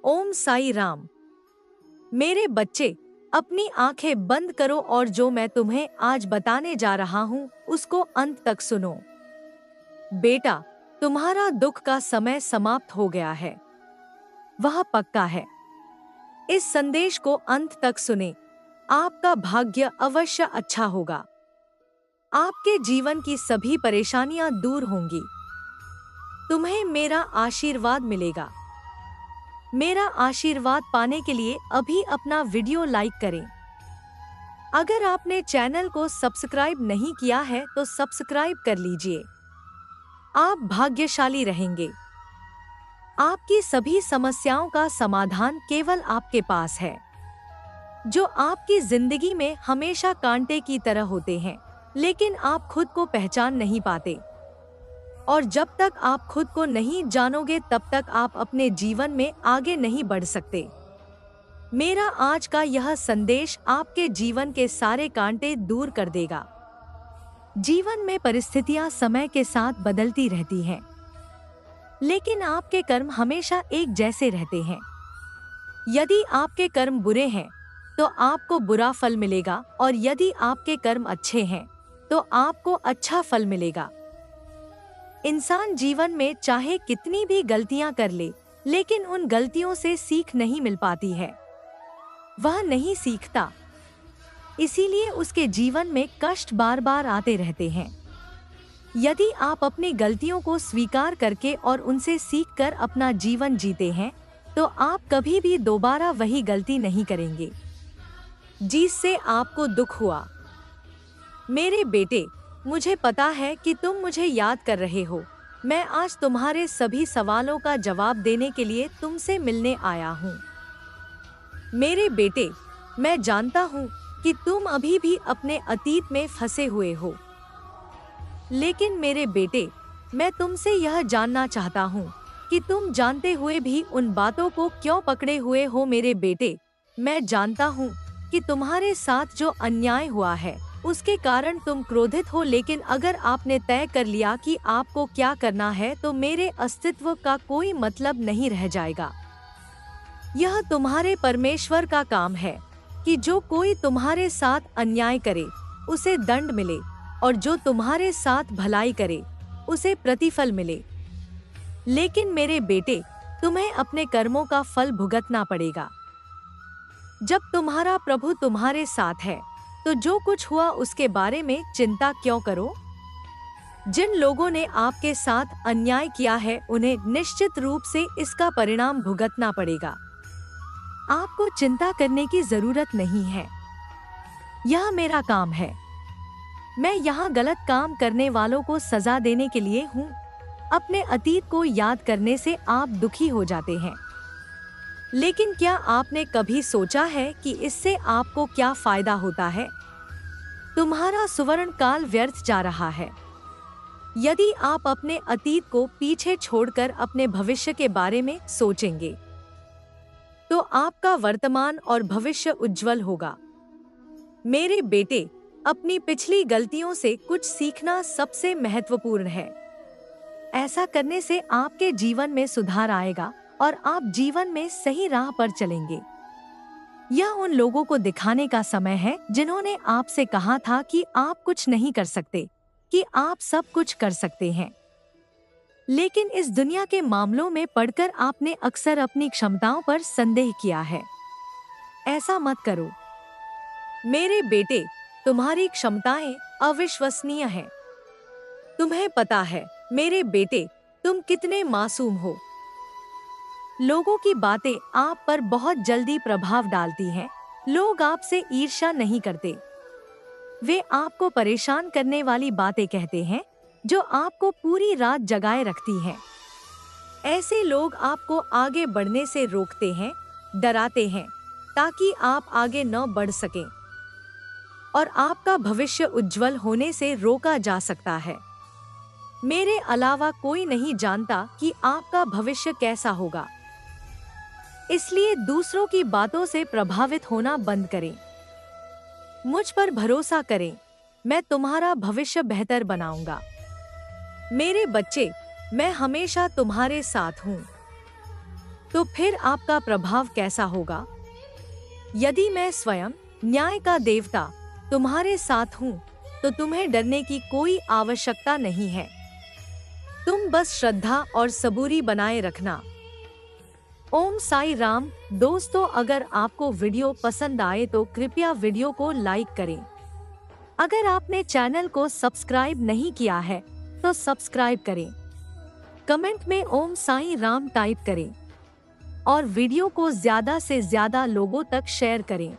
ओम साई राम। मेरे बच्चे, अपनी आंखें बंद करो और जो मैं तुम्हें आज बताने जा रहा हूँ उसको अंत तक सुनो। बेटा, तुम्हारा दुख का समय समाप्त हो गया है, वह पक्का है। इस संदेश को अंत तक सुने, आपका भाग्य अवश्य अच्छा होगा। आपके जीवन की सभी परेशानियां दूर होंगी। तुम्हें मेरा आशीर्वाद मिलेगा। मेरा आशीर्वाद पाने के लिए अभी अपना वीडियो लाइक करें। अगर आपने चैनल को सब्सक्राइब नहीं किया है तो सब्सक्राइब कर लीजिए। आप भाग्यशाली रहेंगे। आपकी सभी समस्याओं का समाधान केवल आपके पास है, जो आपकी जिंदगी में हमेशा कांटे की तरह होते हैं, लेकिन आप खुद को पहचान नहीं पाते। और जब तक आप खुद को नहीं जानोगे तब तक आप अपने जीवन में आगे नहीं बढ़ सकते। मेरा आज का यह संदेश आपके जीवन के सारे कांटे दूर कर देगा। जीवन में परिस्थितियां समय के साथ बदलती रहती हैं, लेकिन आपके कर्म हमेशा एक जैसे रहते हैं। यदि आपके कर्म बुरे हैं तो आपको बुरा फल मिलेगा, और यदि आपके कर्म अच्छे हैं तो आपको अच्छा फल मिलेगा। इंसान जीवन में चाहे कितनी भी गलतियां कर ले, लेकिन उन गलतियों से सीख नहीं मिल पाती है। वह नहीं सीखता, इसीलिए उसके जीवन में कष्ट बार बार आते रहते हैं। यदि आप अपनी गलतियों को स्वीकार करके और उनसे सीखकर अपना जीवन जीते हैं, तो आप कभी भी दोबारा वही गलती नहीं करेंगे जिससे आपको दुख हुआ। मेरे बेटे, मुझे पता है कि तुम मुझे याद कर रहे हो। मैं आज तुम्हारे सभी सवालों का जवाब देने के लिए तुमसे मिलने आया हूँ। मेरे बेटे, मैं जानता हूँ कि तुम अभी भी अपने अतीत में फंसे हुए हो, लेकिन मेरे बेटे, मैं तुमसे यह जानना चाहता हूँ कि तुम जानते हुए भी उन बातों को क्यों पकड़े हुए हो। मेरे बेटे, मैं जानता हूँ कि तुम्हारे साथ जो अन्याय हुआ है उसके कारण तुम क्रोधित हो, लेकिन अगर आपने तय कर लिया कि आपको क्या करना है तो मेरे अस्तित्व का कोई मतलब नहीं रह जाएगा। यह तुम्हारे परमेश्वर का काम है कि जो कोई तुम्हारे साथ अन्याय करे उसे दंड मिले, और जो तुम्हारे साथ भलाई करे उसे प्रतिफल मिले। लेकिन मेरे बेटे, तुम्हें अपने कर्मों का फल भुगतना पड़ेगा। जब तुम्हारा प्रभु तुम्हारे साथ है तो जो कुछ हुआ उसके बारे में चिंता क्यों करो। जिन लोगों ने आपके साथ अन्याय किया है उन्हें निश्चित रूप से इसका परिणाम भुगतना पड़ेगा। आपको चिंता करने की जरूरत नहीं है, यह मेरा काम है। मैं यहाँ गलत काम करने वालों को सजा देने के लिए हूँ। अपने अतीत को याद करने से आप दुखी हो जाते हैं, लेकिन क्या आपने कभी सोचा है कि इससे आपको क्या फायदा होता है? तुम्हारा सुवर्ण काल व्यर्थ जा रहा है। यदि आप अपने अतीत को पीछे छोड़कर अपने भविष्य के बारे में सोचेंगे, तो आपका वर्तमान और भविष्य उज्जवल होगा। मेरे बेटे, अपनी पिछली गलतियों से कुछ सीखना सबसे महत्वपूर्ण है। ऐसा करने से आपके जीवन में सुधार आएगा और आप जीवन में सही राह पर चलेंगे। यह उन लोगों को दिखाने का समय है जिन्होंने आपसे कहा था कि आप कुछ नहीं कर सकते, कि आप सब कुछ कर सकते हैं। लेकिन इस दुनिया के मामलों में पढ़कर आपने अक्सर अपनी क्षमताओं पर संदेह किया है। ऐसा मत करो मेरे बेटे, तुम्हारी क्षमताएं अविश्वसनीय हैं। तुम्हें पता है मेरे बेटे, तुम कितने मासूम हो। लोगों की बातें आप पर बहुत जल्दी प्रभाव डालती हैं। लोग आपसे ईर्ष्या नहीं करते, वे आपको परेशान करने वाली बातें कहते हैं जो आपको पूरी रात जगाए रखती हैं। ऐसे लोग आपको आगे बढ़ने से रोकते हैं, डराते हैं, ताकि आप आगे न बढ़ सकें, और आपका भविष्य उज्जवल होने से रोका जा सकता है। मेरे अलावा कोई नहीं जानता कि आपका भविष्य कैसा होगा, इसलिए दूसरों की बातों से प्रभावित होना बंद करें। मुझ पर भरोसा करें, मैं तुम्हारा भविष्य बेहतर बनाऊंगा। मेरे बच्चे, मैं हमेशा तुम्हारे साथ हूँ। तो फिर आपका प्रभाव कैसा होगा? यदि मैं स्वयं न्याय का देवता तुम्हारे साथ हूँ, तो तुम्हें डरने की कोई आवश्यकता नहीं है। तुम बस श्रद्धा और सबूरी बनाए रखना। ओम साई राम। दोस्तों, अगर आपको वीडियो पसंद आए तो कृपया वीडियो को लाइक करें। अगर आपने चैनल को सब्सक्राइब नहीं किया है तो सब्सक्राइब करें। कमेंट में ओम साई राम टाइप करें और वीडियो को ज्यादा से ज्यादा लोगों तक शेयर करें।